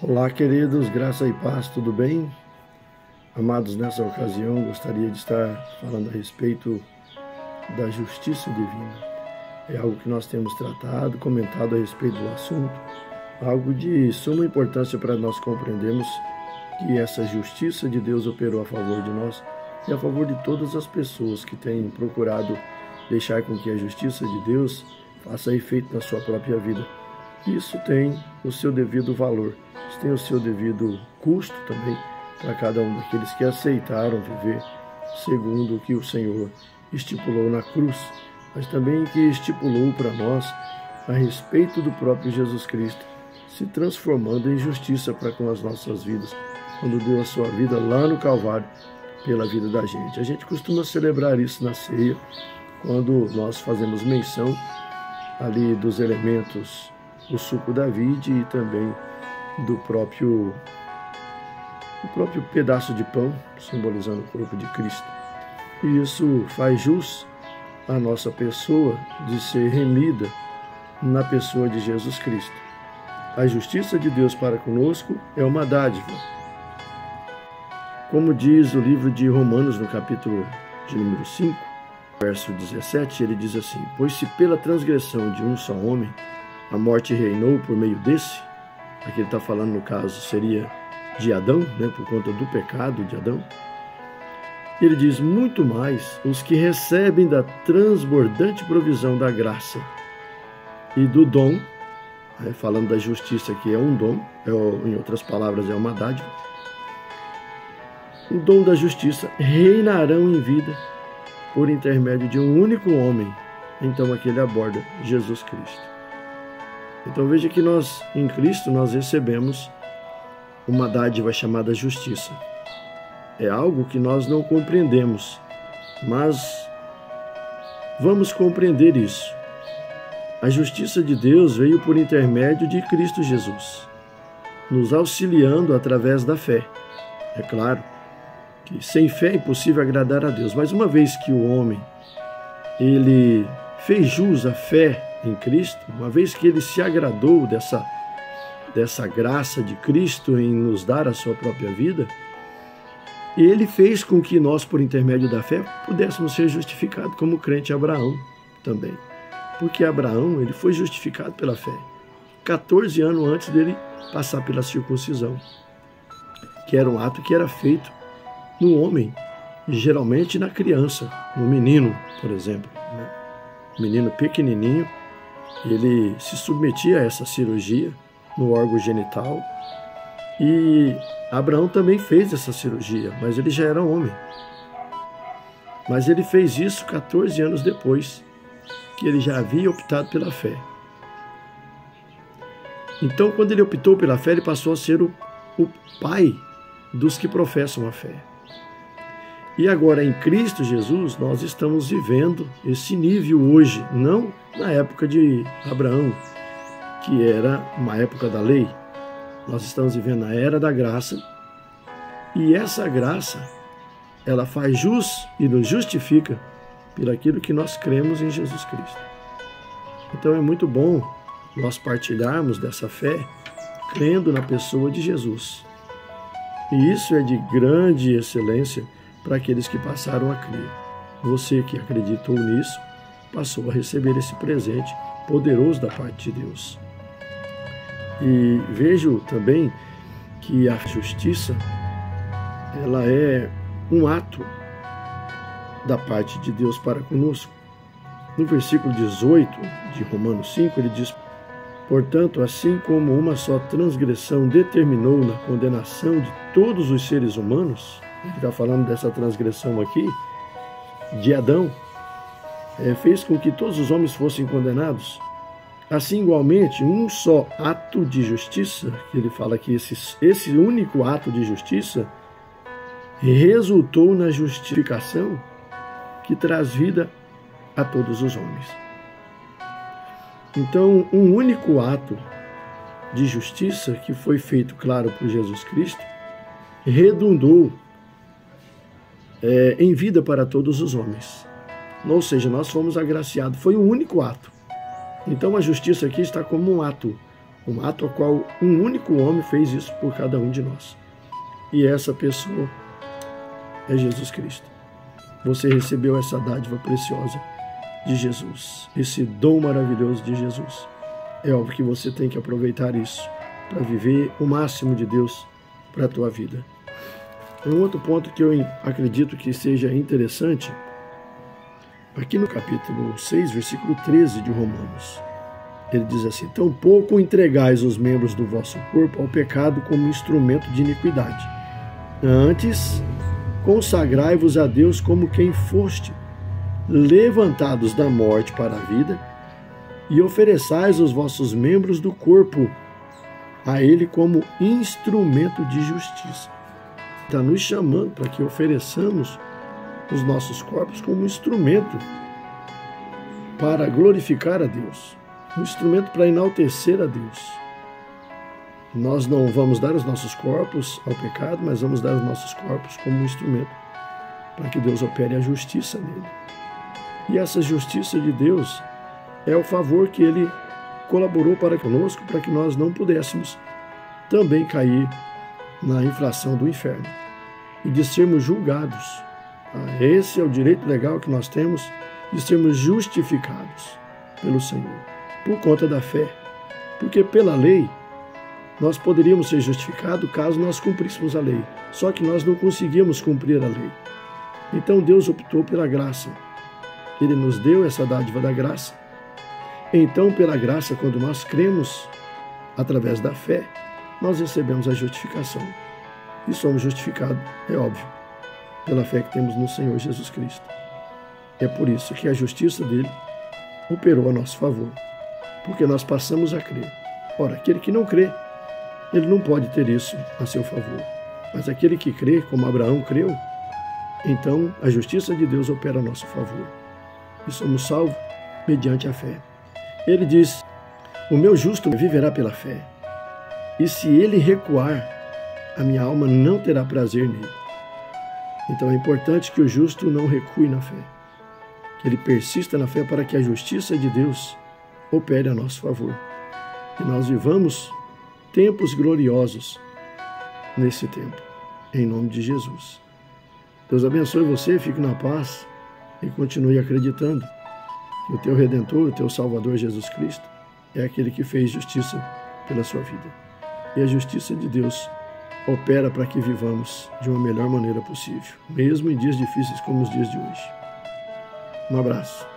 Olá, queridos, graça e paz, tudo bem? Amados, nessa ocasião gostaria de estar falando a respeito da justiça divina. É algo que nós temos tratado, comentado a respeito do assunto, algo de suma importância para nós compreendermos que essa justiça de Deus operou a favor de nós e a favor de todas as pessoas que têm procurado deixar com que a justiça de Deus faça efeito na sua própria vida. Isso tem o seu devido valor, isso tem o seu devido custo também para cada um daqueles que aceitaram viver segundo o que o Senhor estipulou na cruz, mas também que estipulou para nós a respeito do próprio Jesus Cristo, se transformando em justiça para com as nossas vidas, quando deu a sua vida lá no Calvário pela vida da gente. A gente costuma celebrar isso na ceia, quando nós fazemos menção ali dos elementos do suco da vide e também do próprio pedaço de pão, simbolizando o corpo de Cristo. E isso faz jus à nossa pessoa de ser remida na pessoa de Jesus Cristo. A justiça de Deus para conosco é uma dádiva. Como diz o livro de Romanos, no capítulo de número 5, verso 17, ele diz assim: pois se pela transgressão de um só homem a morte reinou por meio desse, aqui ele está falando no caso seria de Adão, por conta do pecado de Adão, ele diz: muito mais os que recebem da transbordante provisão da graça e do dom, falando da justiça que é um dom, em outras palavras é uma dádiva, o dom da justiça reinarão em vida por intermédio de um único homem. Então aqui ele aborda Jesus Cristo. Então veja que nós, em Cristo, nós recebemos uma dádiva chamada justiça. É algo que nós não compreendemos, mas vamos compreender isso. A justiça de Deus veio por intermédio de Cristo Jesus, nos auxiliando através da fé. É claro que sem fé é impossível agradar a Deus, mas uma vez que o homem ele fez jus à fé em Cristo, uma vez que ele se agradou dessa graça de Cristo em nos dar a sua própria vida, ele fez com que nós, por intermédio da fé, pudéssemos ser justificados como crente Abraão também. Porque Abraão ele foi justificado pela fé, 14 anos antes dele passar pela circuncisão, que era um ato que era feito no homem, e geralmente na criança, no menino, por exemplo. O menino pequenininho, ele se submetia a essa cirurgia no órgão genital, e Abraão também fez essa cirurgia, mas ele já era homem. Mas ele fez isso 14 anos depois, que ele já havia optado pela fé. Então, quando ele optou pela fé, ele passou a ser o pai dos que professam a fé. E agora, em Cristo Jesus, nós estamos vivendo esse nível hoje, não na época de Abraão, que era uma época da lei. Nós estamos vivendo na era da graça, e essa graça, ela faz jus e nos justifica por aquilo que nós cremos em Jesus Cristo. Então é muito bom nós partilharmos dessa fé, crendo na pessoa de Jesus. E isso é de grande excelência para aqueles que passaram a crer. Você que acreditou nisso, passou a receber esse presente poderoso da parte de Deus. E vejo também que a justiça, ela é um ato da parte de Deus para conosco. No versículo 18 de Romanos 5, ele diz: portanto, assim como uma só transgressão determinou na condenação de todos os seres humanos, ele está falando dessa transgressão aqui, de Adão, fez com que todos os homens fossem condenados. Assim, igualmente, um só ato de justiça, que ele fala que esse único ato de justiça resultou na justificação que traz vida a todos os homens. Então, um único ato de justiça que foi feito, claro, por Jesus Cristo, redundou em vida para todos os homens. Ou seja, nós fomos agraciados. Foi um único ato. Então a justiça aqui está como um ato Um ato ao qual um único homem fez isso por cada um de nós. E essa pessoa é Jesus Cristo. Você recebeu essa dádiva preciosa de Jesus, esse dom maravilhoso de Jesus. É óbvio que você tem que aproveitar isso para viver o máximo de Deus para a tua vida. Um outro ponto que eu acredito que seja interessante, aqui no capítulo 6, versículo 13 de Romanos, ele diz assim: tampouco entregais os membros do vosso corpo ao pecado como instrumento de iniquidade. Antes, consagrai-vos a Deus como quem foste, levantados da morte para a vida, e ofereçais os vossos membros do corpo a Ele como instrumento de justiça. Está nos chamando para que ofereçamos os nossos corpos como instrumento para glorificar a Deus, um instrumento para enaltecer a Deus. Nós não vamos dar os nossos corpos ao pecado, mas vamos dar os nossos corpos como um instrumento para que Deus opere a justiça nele. E essa justiça de Deus é o favor que Ele colaborou para conosco, para que nós não pudéssemos também cair na inflação do inferno e de sermos julgados. Esse é o direito legal que nós temos de sermos justificados pelo Senhor, por conta da fé. Porque pela lei, nós poderíamos ser justificados caso nós cumpríssemos a lei. Só que nós não conseguíamos cumprir a lei. Então Deus optou pela graça. Ele nos deu essa dádiva da graça. Então, pela graça, quando nós cremos através da fé, nós recebemos a justificação. E somos justificados, é óbvio, pela fé que temos no Senhor Jesus Cristo. É por isso que a justiça dele operou a nosso favor, porque nós passamos a crer. Ora, aquele que não crê, ele não pode ter isso a seu favor. Mas aquele que crê, como Abraão creu, então a justiça de Deus opera a nosso favor. E somos salvos mediante a fé. Ele diz: o meu justo viverá pela fé, e se ele recuar, a minha alma não terá prazer nele. Então é importante que o justo não recue na fé, que ele persista na fé para que a justiça de Deus opere a nosso favor. Que nós vivamos tempos gloriosos nesse tempo, em nome de Jesus. Deus abençoe você, fique na paz e continue acreditando que o teu Redentor, o teu Salvador Jesus Cristo, é aquele que fez justiça pela sua vida. E a justiça de Deus opera para que vivamos de uma melhor maneira possível, mesmo em dias difíceis como os dias de hoje. Um abraço.